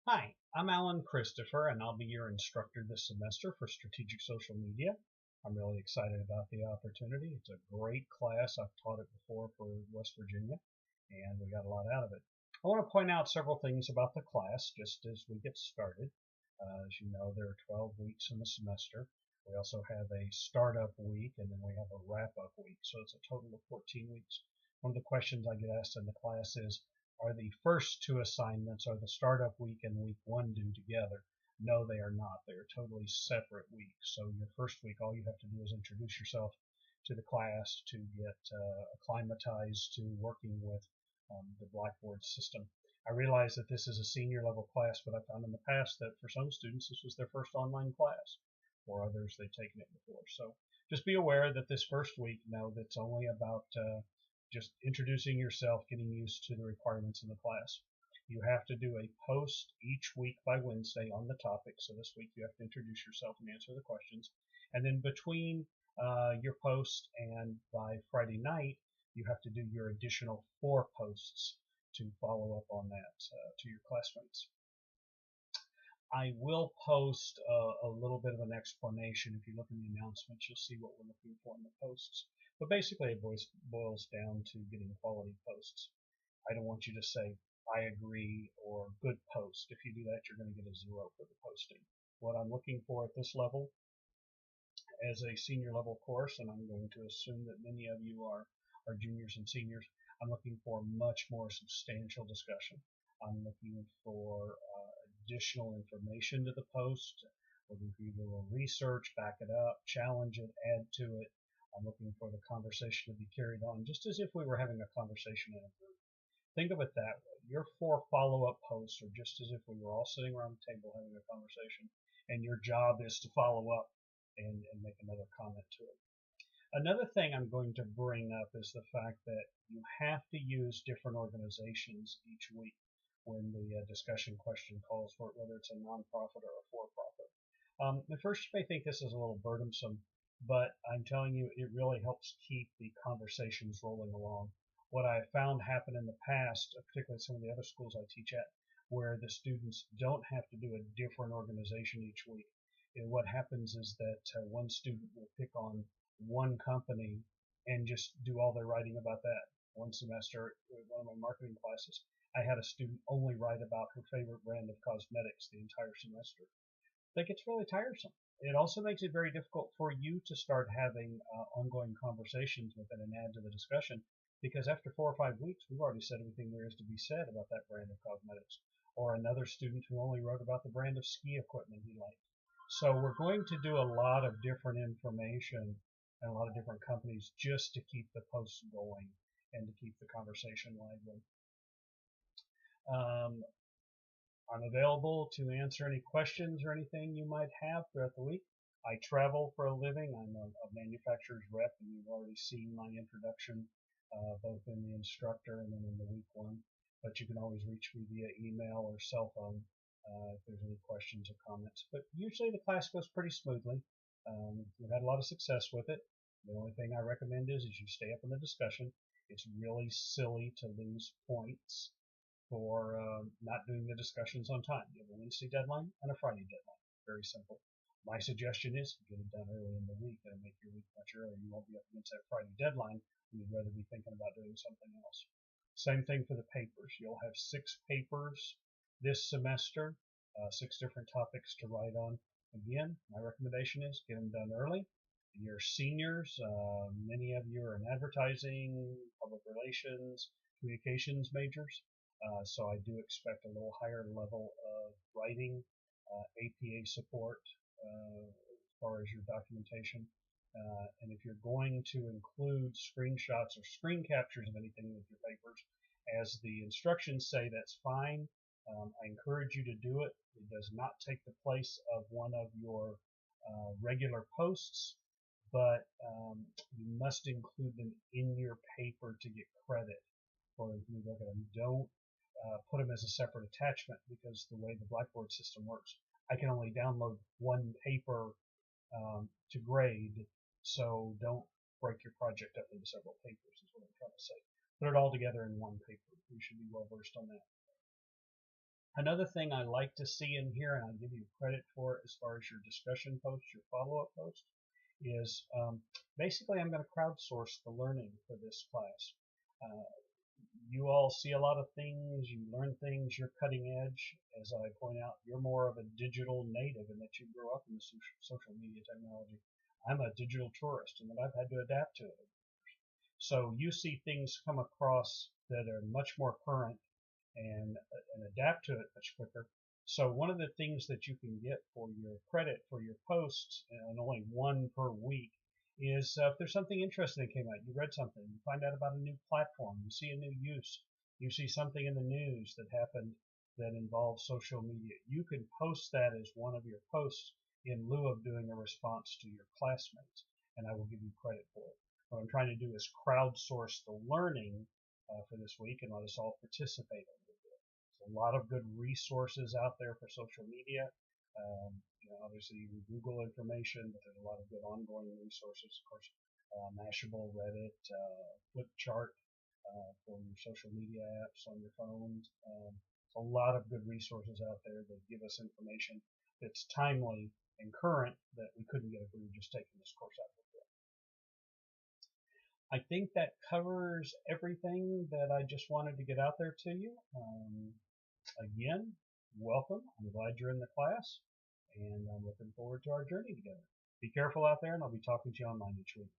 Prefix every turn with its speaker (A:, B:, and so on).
A: Hi, I'm Alan Christopher, and I'll be your instructor this semester for Strategic Social Media. I'm really excited about the opportunity. It's a great class. I've taught it before for West Virginia, and we got a lot out of it. I want to point out several things about the class just as we get started. As you know, there are 12 weeks in the semester. We also have a startup week, and then we have a wrap-up week, so it's a total of 14 weeks. One of the questions I get asked in the class is, are the first two assignments, are the startup week and week one due together? No, they are not. They are totally separate weeks. So your first week, all you have to do is introduce yourself to the class to get acclimatized to working with the Blackboard system. I realize that this is a senior level class, but I found in the past that for some students this was their first online class. For others, they've taken it before. So just be aware that this first week, know that's only about just introducing yourself, getting used to the requirements in the class. You have to do a post each week by Wednesday on the topic. So this week you have to introduce yourself and answer the questions. And then between your post and by Friday night, you have to do your additional 4 posts to follow up on that to your classmates. I will post a little bit of an explanation. If you look in the announcements, you'll see what we're looking for in the posts. But basically, it boils down to getting quality posts. I don't want you to say, I agree, or good post. If you do that, you're going to get a 0 for the posting. What I'm looking for at this level, as a senior level course, and I'm going to assume that many of you are juniors and seniors, I'm looking for much more substantial discussion. I'm looking for additional information to the post, looking for you to do a little research, back it up, challenge it, add to it. I'm looking for the conversation to be carried on just as if we were having a conversation in a group. Think of it that way. Your 4 follow-up posts are just as if we were all sitting around the table having a conversation, and your job is to follow up and make another comment to it. Another thing I'm going to bring up is the fact that you have to use different organizations each week when the discussion question calls for it, whether it's a nonprofit or a for-profit. At first you may think this is a little burdensome, but I'm telling you, it really helps keep the conversations rolling along. What I found happen in the past, particularly some of the other schools I teach at, where the students don't have to do a different organization each week. And what happens is that one student will pick on one company and just do all their writing about that. One semester, one of my marketing classes, I had a student only write about her favorite brand of cosmetics the entire semester. That gets really tiresome. It also makes it very difficult for you to start having ongoing conversations with it and add to the discussion, because after 4 or 5 weeks, we've already said everything there is to be said about that brand of cosmetics. Or another student who only wrote about the brand of ski equipment he liked. So we're going to do a lot of different information and a lot of different companies just to keep the posts going and to keep the conversation lively. I'm available to answer any questions or anything you might have throughout the week. I travel for a living. I'm a manufacturer's rep, and you've already seen my introduction both in the instructor and then in the week one. But you can always reach me via email or cell phone if there's any questions or comments. But usually the class goes pretty smoothly. We've had a lot of success with it. The only thing I recommend is you stay up in the discussion. It's really silly to lose points for not doing the discussions on time. You have a Wednesday deadline and a Friday deadline. Very simple. My suggestion is get it done early in the week and make your week much earlier. You won't be up against that Friday deadline when you'd rather be thinking about doing something else. Same thing for the papers. You'll have 6 papers this semester, 6 different topics to write on. Again, my recommendation is get them done early. You're seniors. Many of you are in advertising, public relations, communications majors. So I do expect a little higher level of writing, APA support as far as your documentation. And if you're going to include screenshots or screen captures of anything with your papers, as the instructions say, that's fine. I encourage you to do it. It does not take the place of one of your regular posts, but you must include them in your paper to get credit for them. You look at them. Don't put them as a separate attachment, because the way the Blackboard system works, I can only download one paper to grade, so don't break your project up into several papers is what I'm trying to say. Put it all together in one paper. You should be well versed on that. Another thing I like to see in here, and I'll give you credit for it as far as your discussion post, your follow-up post, is basically I'm going to crowdsource the learning for this class. You all see a lot of things, you learn things, you're cutting edge. As I point out, you're more of a digital native in that you grew up in the social media technology. I'm a digital tourist in that I've had to adapt to it. So you see things come across that are much more current and adapt to it much quicker. So one of the things that you can get for your credit for your posts, and only one per week, is if there's something interesting that came out, you read something, you find out about a new platform, you see a new use, you see something in the news that happened that involves social media, you can post that as one of your posts in lieu of doing a response to your classmates, and I will give you credit for it. What I'm trying to do is crowdsource the learning for this week and let us all participate in it. There's a lot of good resources out there for social media. Obviously you can Google information, but there's a lot of good ongoing resources. Of course, Mashable, Reddit, Flipchart for your social media apps on your phones. There's a lot of good resources out there that give us information that's timely and current that we couldn't get if we were just taking this course out before. I think that covers everything that I just wanted to get out there to you. Again, welcome. I'm glad you're in the class, and I'm looking forward to our journey together. Be careful out there, and I'll be talking to you online each week.